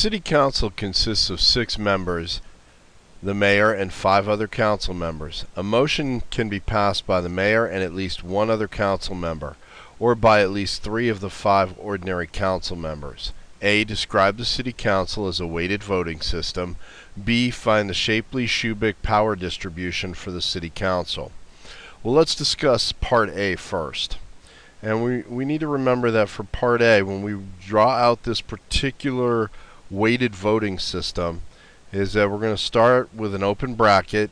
city council consists of 6 members, the mayor and 5 other council members. A motion can be passed by the mayor and at least 1 other council member, or by at least 3 of the 5 ordinary council members. A. Describe the city council as a weighted voting system. B. Find the Shapley-Shubik power distribution for the city council. Well, let's discuss part A first. And we need to remember that for part A, when we draw out this particular weighted voting system, is that we're going to start with an open bracket.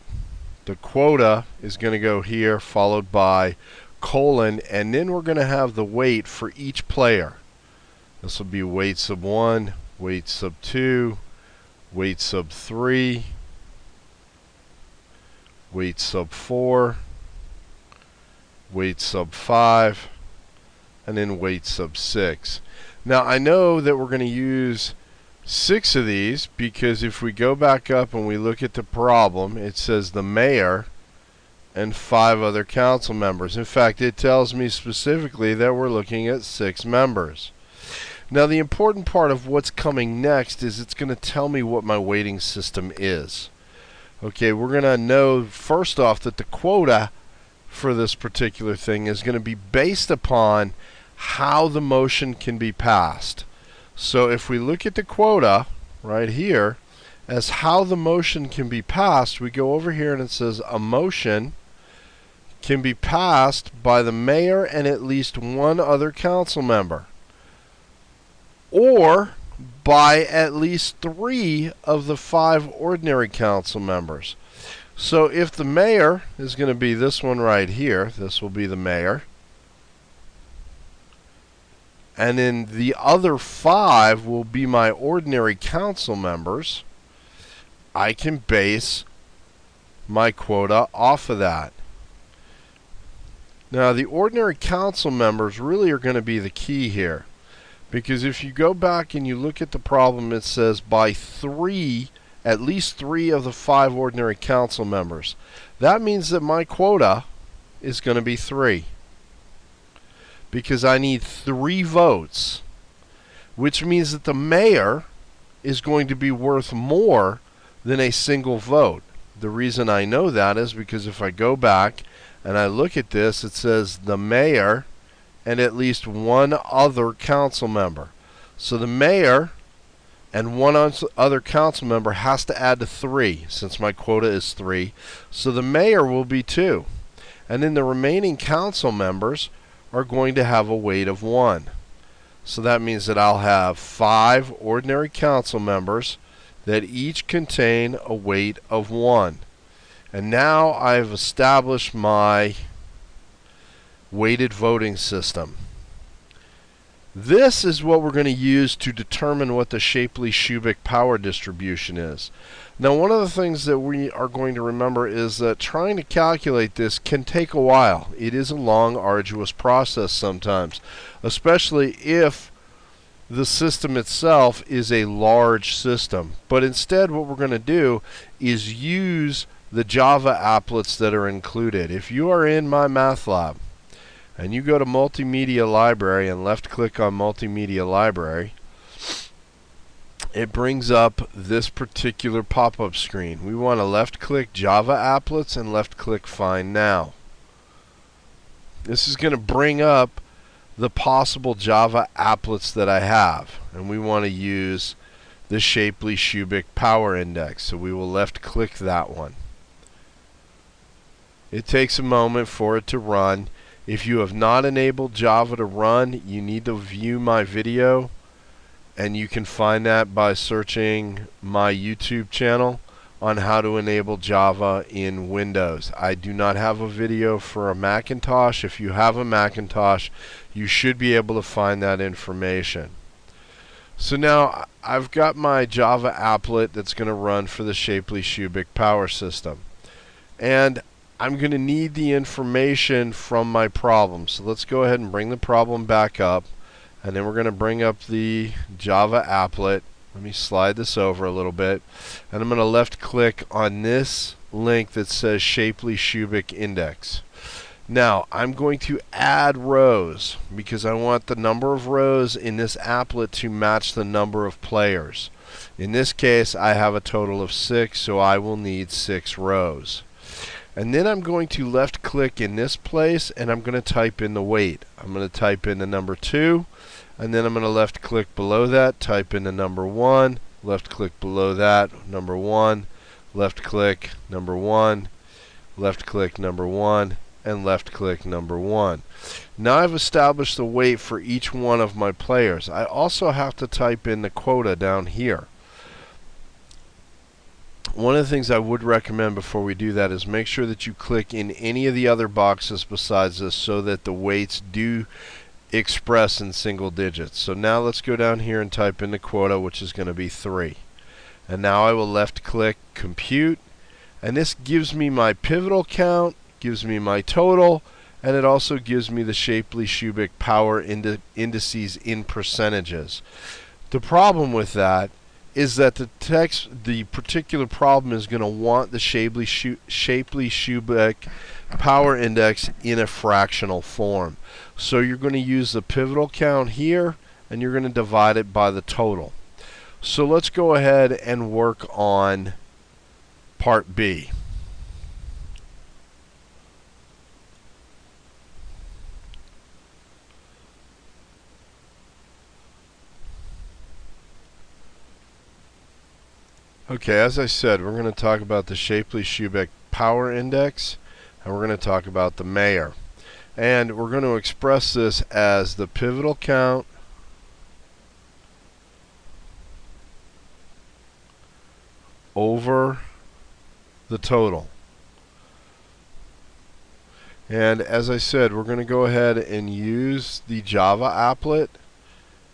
The quota is going to go here, followed by colon, and then we're going to have the weight for each player. This will be weight sub 1, weight sub 2, weight sub 3, weight sub 4, weight sub 5, and then weight sub 6. Now I know that we're going to use 6 of these because if we go back up and we look at the problem, it says the mayor and 5 other council members. In fact, it tells me specifically that we're looking at 6 members. Now the important part of what's coming next is it's going to tell me what my weighting system is. Okay, we're going to know first off that the quota for this particular thing is going to be based upon how the motion can be passed. So if we look at the quota right here as how the motion can be passed, we go over here and it says a motion can be passed by the mayor and at least 1 other council member, or by at least 3 of the 5 ordinary council members. So if the mayor is going to be this one right here, this will be the mayor, and then the other 5 will be my ordinary council members, I can base my quota off of that. Now the ordinary council members really are going to be the key here, because if you go back and you look at the problem, it says by 3, at least 3 of the 5 ordinary council members. That means that my quota is going to be 3. Because I need 3 votes, which means that the mayor is going to be worth more than a single vote. The reason I know that is because if I go back and I look at this, it says the mayor and at least 1 other council member. So the mayor and 1 other council member has to add to 3, since my quota is 3. So the mayor will be 2. And then the remaining council members are going to have a weight of 1. So that means that I'll have 5 ordinary council members that each contain a weight of 1. And now I've established my weighted voting system. This is what we're going to use to determine what the Shapley-Shubik power distribution is. Now one of the things that we are going to remember is that trying to calculate this can take a while. It is a long, arduous process sometimes, especially if the system itself is a large system. But instead what we're going to do is use the Java applets that are included. If you are in MyMathLab and you go to Multimedia Library and left click on Multimedia Library, it brings up this particular pop-up screen. We want to left click Java Applets and left click Find Now. This is going to bring up the possible Java applets that I have, and we want to use the Shapley-Shubik power index, so we will left click that one. It takes a moment for it to run. If you have not enabled Java to run, you need to view my video, and you can find that by searching my YouTube channel on how to enable Java in Windows. I do not have a video for a Macintosh. If you have a Macintosh, you should be able to find that information. So now I've got my Java applet that's going to run for the Shapley-Shubik power system. And I'm going to need the information from my problem. So let's go ahead and bring the problem back up. And then we're going to bring up the Java applet. Let me slide this over a little bit. And I'm going to left click on this link that says Shapley-Shubik index. Now I'm going to add rows because I want the number of rows in this applet to match the number of players. In this case, I have a total of 6, so I will need 6 rows. And then I'm going to left click in this place and I'm going to type in the weight. I'm going to type in the number 2, and then I'm going to left click below that, type in the number 1, left click below that, number 1, left click, number 1, left click, number 1, and left click, number 1. Now I've established the weight for each one of my players. I also have to type in the quota down here. One of the things I would recommend before we do that is make sure that you click in any of the other boxes besides this so that the weights do express in single digits. So now let's go down here and type in the quota, which is going to be 3. And now I will left click compute, and this gives me my pivotal count, gives me my total, and it also gives me the Shapley-Shubik power indices in percentages. The problem with that is that the particular problem is going to want the Shapley-Shubik power index in a fractional form. So you're going to use the pivotal count here, and you're going to divide it by the total. So let's go ahead and work on part B. Okay, as I said, we're going to talk about the Shapley-Shubik power index, and we're going to talk about the Mayer. And we're going to express this as the pivotal count over the total. And as I said, we're going to go ahead and use the Java applet.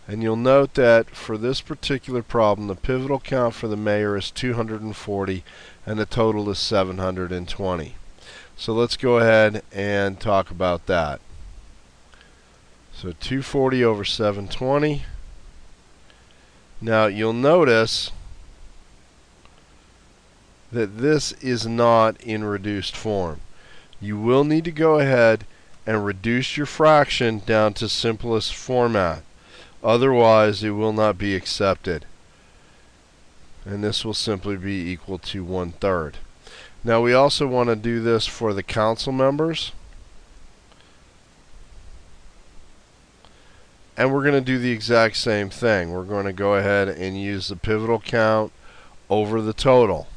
And you'll note that for this particular problem, the pivotal count for the Mayer is 240 and the total is 720. So let's go ahead and talk about that. So 240 over 720. Now you'll notice that this is not in reduced form. You will need to go ahead and reduce your fraction down to simplest format. Otherwise, it will not be accepted. And this will simply be equal to 1/3. Now, we also want to do this for the council members. And we're going to do the exact same thing. We're going to go ahead and use the pivotal count over the total.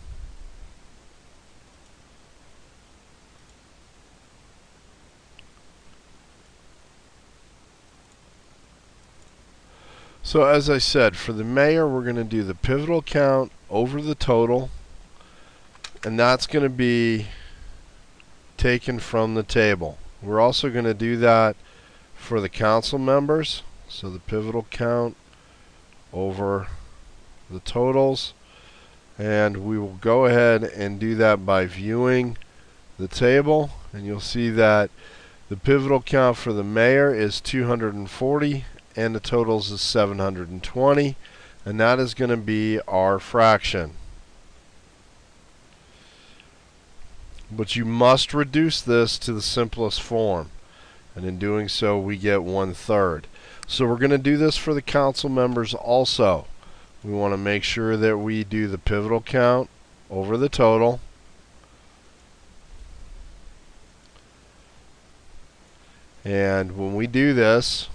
So as I said, for the Mayer, we're going to do the pivotal count over the total, and that's going to be taken from the table. We're also going to do that for the council members. So the pivotal count over the totals, and we will go ahead and do that by viewing the table, and you'll see that the pivotal count for the Mayer is 240 and the totals is 720, and that is going to be our fraction. But you must reduce this to the simplest form, and in doing so we get 1/3. So we're going to do this for the council members also. We want to make sure that we do the pivotal count over the total, and when we do this,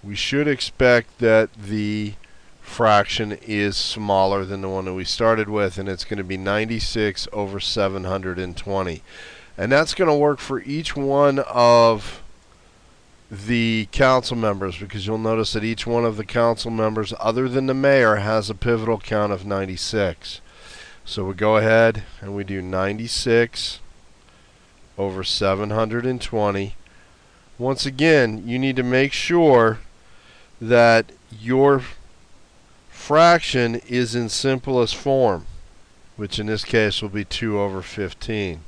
we should expect that the fraction is smaller than the one that we started with, and it's going to be 96 over 720. And that's going to work for each one of the council members, because you'll notice that each one of the council members other than the Mayer has a pivotal count of 96. So we go ahead and we do 96 over 720. Once again, you need to make sure that your fraction is in simplest form, which in this case will be 2 over 15.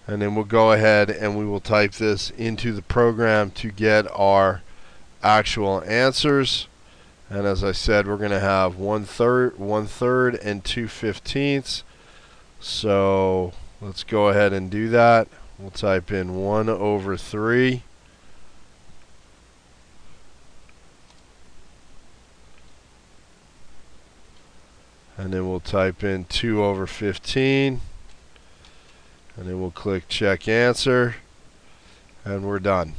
And then we'll go ahead and we will type this into the program to get our actual answers. And as I said, we're going to have 1/3 and 2/15. So let's go ahead and do that. We'll type in 1 over 3. And then we'll type in 2 over 15. And then we'll click check answer. And we're done.